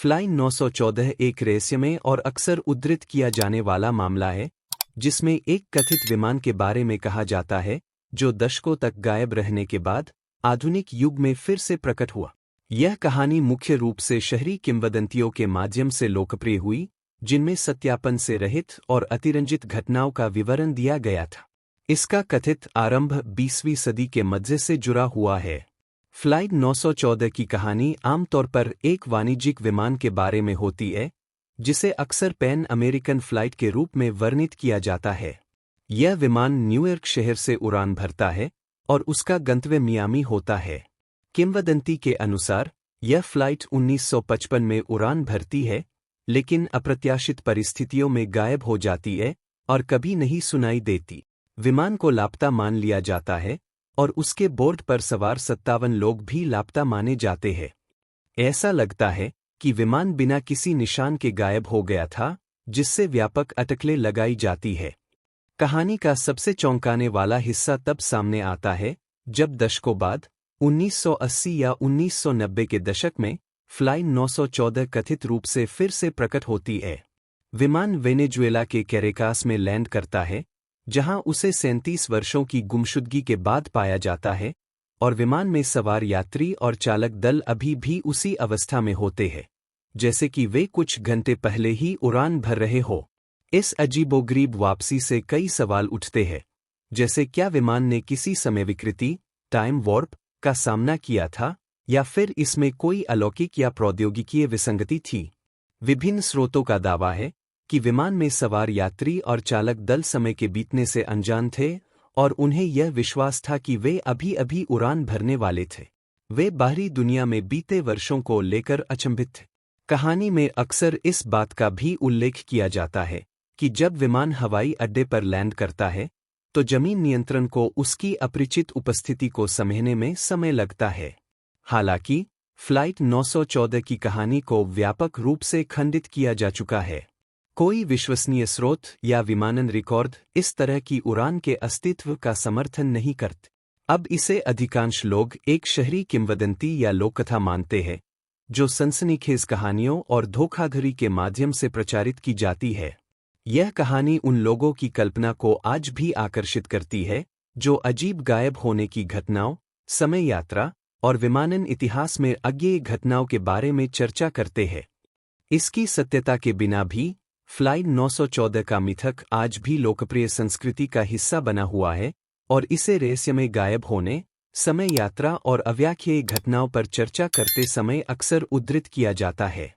Flight 914 एक रहस्यमय और अक्सर उद्धृत किया जाने वाला मामला है, जिसमें एक कथित विमान के बारे में कहा जाता है जो दशकों तक गायब रहने के बाद आधुनिक युग में फिर से प्रकट हुआ। यह कहानी मुख्य रूप से शहरी किंवदंतियों के माध्यम से लोकप्रिय हुई, जिनमें सत्यापन से रहित और अतिरंजित घटनाओं का विवरण दिया गया था। इसका कथित आरंभ 20वीं सदी के मध्य से जुड़ा हुआ है। फ्लाइट 914 की कहानी आमतौर पर एक वाणिज्यिक विमान के बारे में होती है, जिसे अक्सर पैन अमेरिकन फ्लाइट के रूप में वर्णित किया जाता है। यह विमान न्यूयॉर्क शहर से उड़ान भरता है और उसका गंतव्य मियामी होता है। किंवदंती के अनुसार यह फ्लाइट 1955 में उड़ान भरती है, लेकिन अप्रत्याशित परिस्थितियों में गायब हो जाती है और कभी नहीं सुनाई देती। विमान को लापता मान लिया जाता है और उसके बोर्ड पर सवार 57 लोग भी लापता माने जाते हैं। ऐसा लगता है कि विमान बिना किसी निशान के गायब हो गया था, जिससे व्यापक अटकलें लगाई जाती है। कहानी का सबसे चौंकाने वाला हिस्सा तब सामने आता है जब दशकों बाद 1980 या 1990 के दशक में फ्लाइट 914 कथित रूप से फिर से प्रकट होती है। विमान वेनेजुएला के कैरेकास में लैंड करता है, जहां उसे 37 वर्षों की गुमशुदगी के बाद पाया जाता है, और विमान में सवार यात्री और चालक दल अभी भी उसी अवस्था में होते हैं जैसे कि वे कुछ घंटे पहले ही उड़ान भर रहे हो। इस अजीबोगरीब वापसी से कई सवाल उठते हैं, जैसे क्या विमान ने किसी समय विकृति, टाइम वॉर्प का सामना किया था, या फिर इसमें कोई अलौकिक या प्रौद्योगिकीय विसंगति थी। विभिन्न स्रोतों का दावा है कि विमान में सवार यात्री और चालक दल समय के बीतने से अनजान थे और उन्हें यह विश्वास था कि वे अभी अभी उड़ान भरने वाले थे। वे बाहरी दुनिया में बीते वर्षों को लेकर अचंभित थे। कहानी में अक्सर इस बात का भी उल्लेख किया जाता है कि जब विमान हवाई अड्डे पर लैंड करता है, तो जमीन नियंत्रण को उसकी अपरिचित उपस्थिति को समझने में समय लगता है। हालांकि फ्लाइट 914 की कहानी को व्यापक रूप से खंडित किया जा चुका है। कोई विश्वसनीय स्रोत या विमानन रिकॉर्ड इस तरह की उड़ान के अस्तित्व का समर्थन नहीं करते। अब इसे अधिकांश लोग एक शहरी किंवदंती या लोककथा मानते हैं, जो सनसनीखेज कहानियों और धोखाधड़ी के माध्यम से प्रचारित की जाती है। यह कहानी उन लोगों की कल्पना को आज भी आकर्षित करती है जो अजीब गायब होने की घटनाओं, समय यात्रा और विमानन इतिहास में अज्ञेय घटनाओं के बारे में चर्चा करते हैं। इसकी सत्यता के बिना भी फ्लाइट 914 का मिथक आज भी लोकप्रिय संस्कृति का हिस्सा बना हुआ है और इसे रहस्यमय गायब होने, समय यात्रा और अव्याख्येय घटनाओं पर चर्चा करते समय अक्सर उद्धृत किया जाता है।